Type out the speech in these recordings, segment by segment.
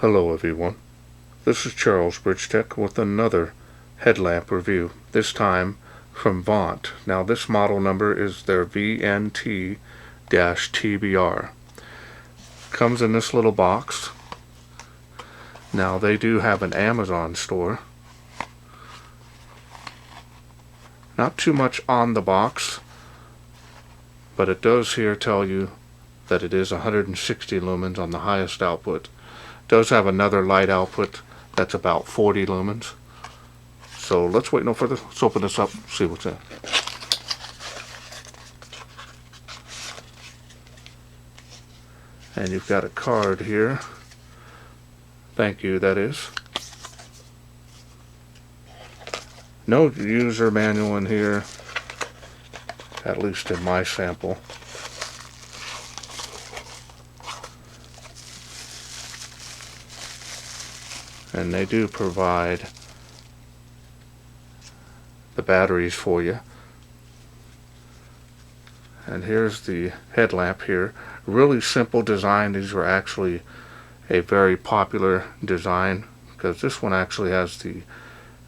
Hello everyone, this is Charles BridgTec with another headlamp review, this time from Vont. Now this model number is their VNT-TBR. Comes in this little box. Now they do have an Amazon store. Not too much on the box, but it does here tell you that it is 160 lumens on the highest output. Does have another light output that's about 40 lumens. So let's wait no further. Let's open this up, see what's in. And you've got a card here. Thank you, that is. No user manual in here, at least in my sample. And they do provide the batteries for you. And here's the headlamp here. Really simple design. These were actually a very popular design because this one actually has the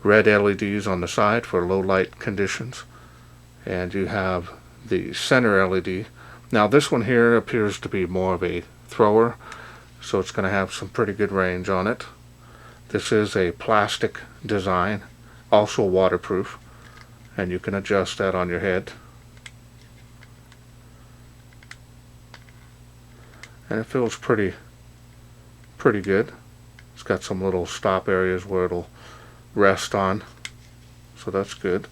red LEDs on the side for low light conditions, and you have the center LED. Now this one here appears to be more of a thrower, so it's going to have some pretty good range on it. This is a plastic design, also waterproof, and you can adjust that on your head. And it feels pretty good. It's got some little stop areas where it'll rest on, so that's good.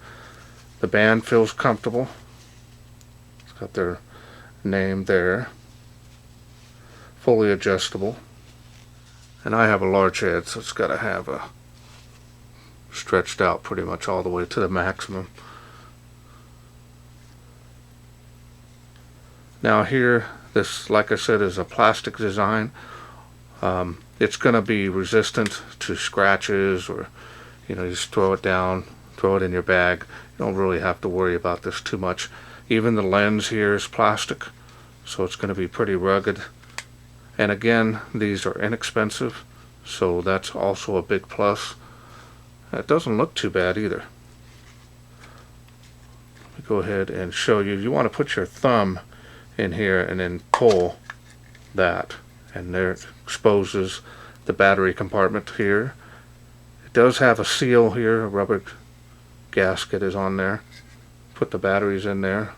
The band feels comfortable. It's got their name there. Fully adjustable. And I have a large head, so it's got to have a stretched out pretty much all the way to the maximum. Now here, this, like I said, is a plastic design. It's going to be resistant to scratches, or you just throw it down, throw it in your bag. You don't really have to worry about this too much. Even the lens here is plastic, so it's going to be pretty rugged. And again, these are inexpensive, so that's also a big plus. It doesn't look too bad either. Let me go ahead and show you. You want to put your thumb in here and then pull that, and there it exposes the battery compartment here. It does have a seal here, a rubber gasket is on there. Put the batteries in there.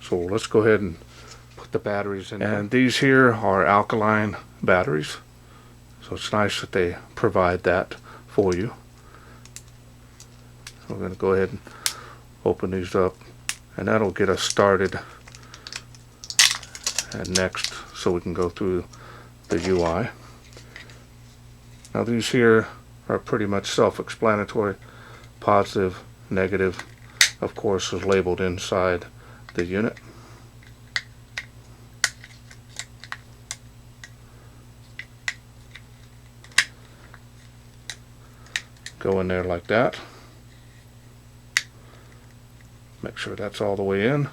So let's go ahead and put the batteries in. And these here are alkaline batteries, so it's nice that they provide that for you. So we're going to go ahead and open these up, and that'll get us started. And next, so we can go through the UI. Now these here are pretty much self-explanatory. Positive, negative, of course, is labeled inside the unit. Go in there like that. Make sure that's all the way in.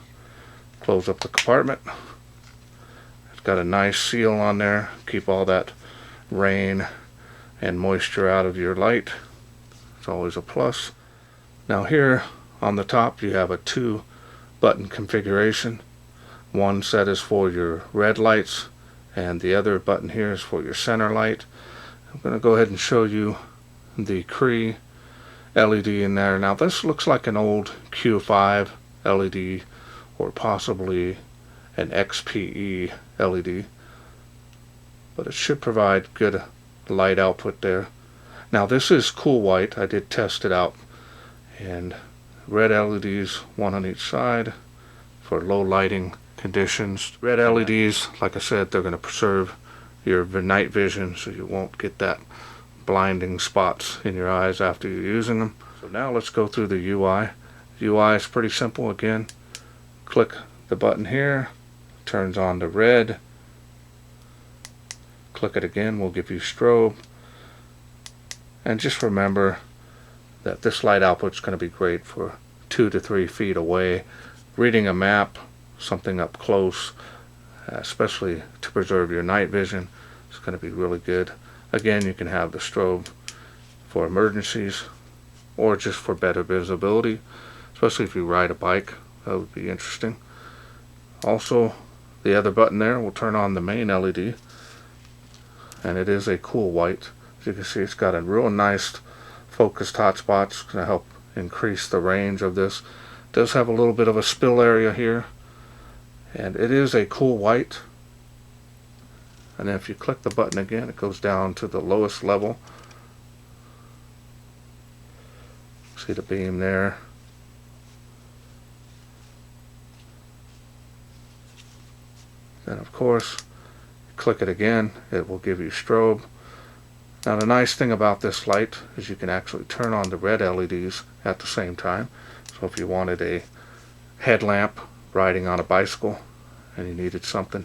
Close up the compartment. It's got a nice seal on there. Keep all that rain and moisture out of your light. It's always a plus. Now here on the top you have a 2-button configuration. One set is for your red lights, and the other button here is for your center light. I'm going to go ahead and show you the Cree LED in there. Now this looks like an old Q5 LED, or possibly an XPE LED, but it should provide good light output there. Now this is cool white. I did test it out, and red LEDs, one on each side for low lighting conditions. Red LEDs, like I said, they're going to preserve your night vision, so you won't get that blinding spots in your eyes after you're using them. So now let's go through the UI. The UI is pretty simple. Again, click the button here, turns on the red. Click it again, will give you strobe. And just remember that this light output is going to be great for 2 to 3 feet away. Reading a map, something up close, especially to preserve your night vision. It's going to be really good. Again, you can have the strobe for emergencies or just for better visibility, especially if you ride a bike. That would be interesting. Also, the other button there will turn on the main LED, and it is a cool white. As you can see, it's got a real nice focused hotspot. It's going to help increase the range of this. It does have a little bit of a spill area here, and it is a cool white. And then if you click the button again, it goes down to the lowest level. See the beam there. Then of course, click it again, it will give you strobe. Now the nice thing about this light is you can actually turn on the red LEDs at the same time. So if you wanted a headlamp riding on a bicycle and you needed something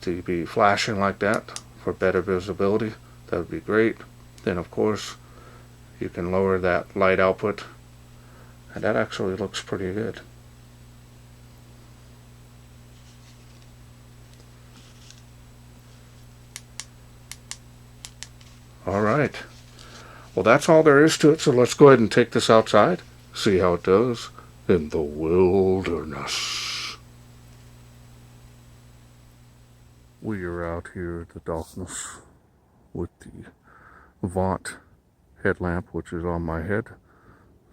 to be flashing like that for better visibility, that would be great. Then of course you can lower that light output, and that actually looks pretty good. Alright, well that's all there is to it, so let's go ahead and take this outside, see how it does in the wilderness. We are out here in the darkness with the Vont headlamp, which is on my head.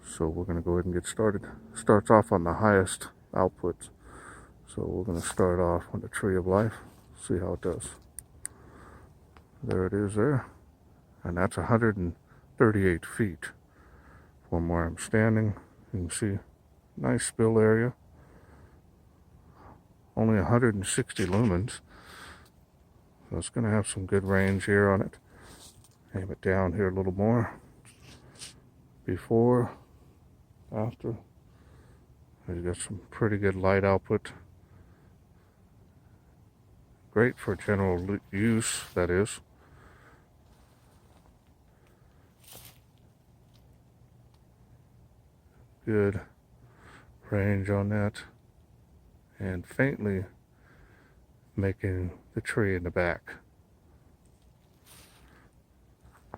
So we're going to go ahead and get started. Starts off on the highest output. So we're going to start off on the Tree of Life, see how it does. There it is there. And that's 138 feet from where I'm standing. You can see nice spill area. Only 160 lumens. So it's going to have some good range here on it. Aim it down here a little more. Before, after. You got some pretty good light output. Great for general use, that is. Good range on that. And faintly making the tree in the back.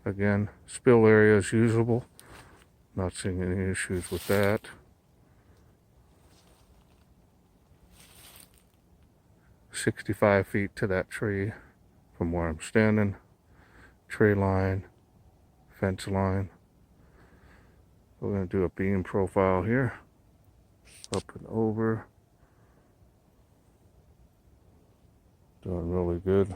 Again, spill area is usable. Not seeing any issues with that. "65 feet to that tree from where I'm standing. Tree line, fence line. We're going to do a beam profile here. Up and over. Doing really good.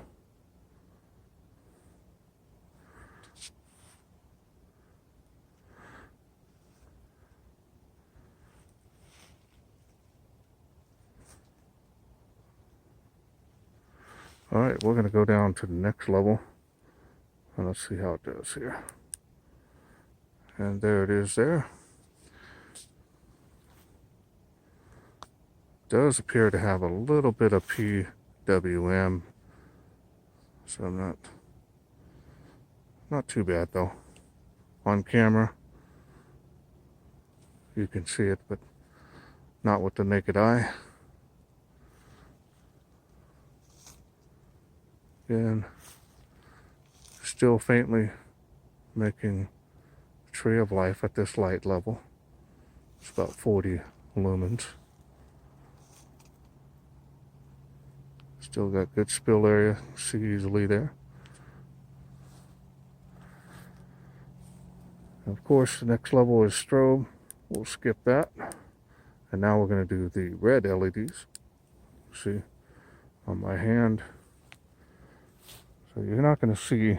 Alright, we're going to go down to the next level. And let's see how it does here. And there it is there. Does appear to have a little bit of PWM. So not too bad though. On camera, you can see it, but not with the naked eye. Again, still faintly making Tree of Life at this light level. It's about 40 lumens. Still got good spill area, see easily there. And of course, the next level is strobe. We'll skip that. And now we're going to do the red LEDs. See, on my hand. So you're not going to see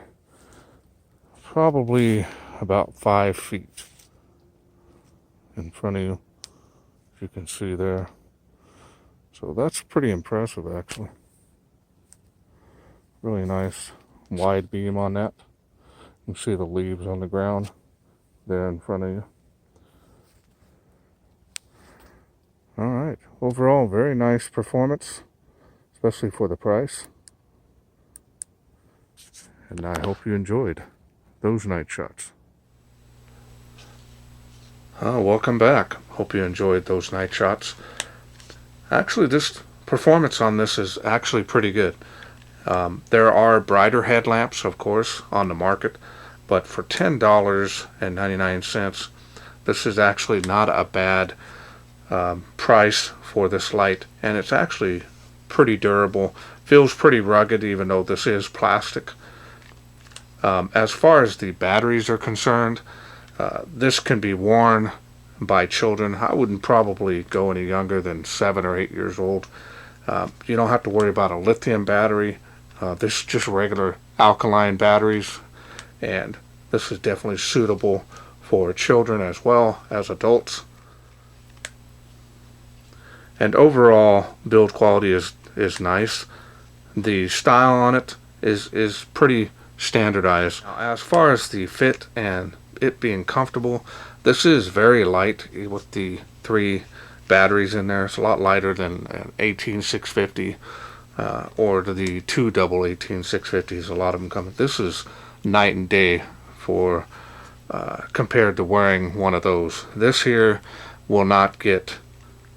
probably about 5 feet in front of you, as you can see there. So that's pretty impressive, actually. Really nice wide beam on that. You can see the leaves on the ground there in front of you. Alright, overall very nice performance, especially for the price. And I hope you enjoyed those night shots. Welcome back. Hope you enjoyed those night shots. Actually, this performance on this is actually pretty good. There are brighter headlamps, of course, on the market, but for $10.99, this is actually not a bad price for this light, and it's actually pretty durable. Feels pretty rugged, even though this is plastic. As far as the batteries are concerned, this can be worn by children. I wouldn't probably go any younger than 7 or 8 years old. You don't have to worry about a lithium battery. This is just regular alkaline batteries, and this is definitely suitable for children as well as adults. And overall build quality is nice. The style on it is pretty standardized. Now, as far as the fit and it being comfortable, this is very light with the 3 batteries in there. It's a lot lighter than an 18650 or the 2 double 18650s. A lot of them come. This is night and day for compared to wearing one of those. This here will not get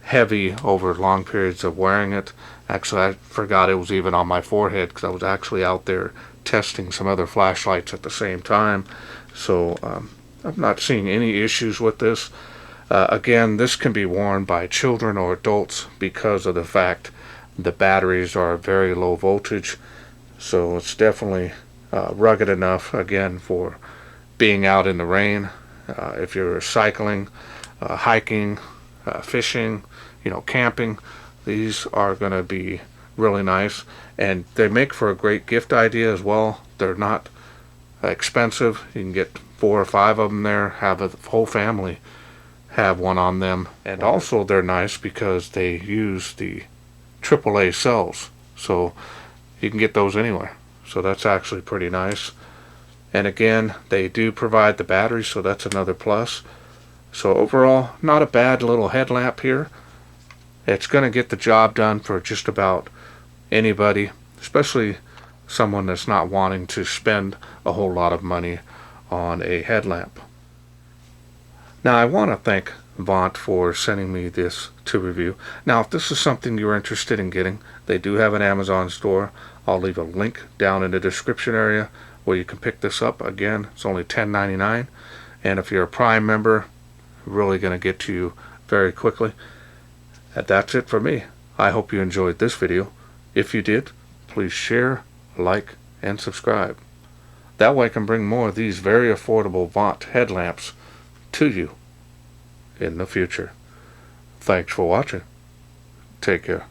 heavy over long periods of wearing it. Actually, I forgot it was even on my forehead because I was actually out there testing some other flashlights at the same time. So I'm not seeing any issues with this. Again, this can be worn by children or adults because of the fact the batteries are very low voltage. So it's definitely rugged enough, again, for being out in the rain. If you're cycling, hiking, fishing, camping, these are going to be really nice, and they make for a great gift idea as well. They're not expensive. You can get 4 or 5 of them there, have a whole family have one on them. And also they're nice because they use the AAA cells, so you can get those anywhere. So that's actually pretty nice. And again, they do provide the battery, so that's another plus. So overall, not a bad little headlamp here. It's going to get the job done for just about anybody, especially someone that's not wanting to spend a whole lot of money on a headlamp. Now, I want to thank Vont for sending me this to review. Now, if this is something you're interested in getting, they do have an Amazon store. I'll leave a link down in the description area where you can pick this up. Again, it's only $10.99, and if you're a Prime member, really going to get to you very quickly. And that's it for me. I hope you enjoyed this video. If you did, please share, like, and subscribe. That way I can bring more of these very affordable Vont headlamps to you in the future. Thanks for watching. Take care.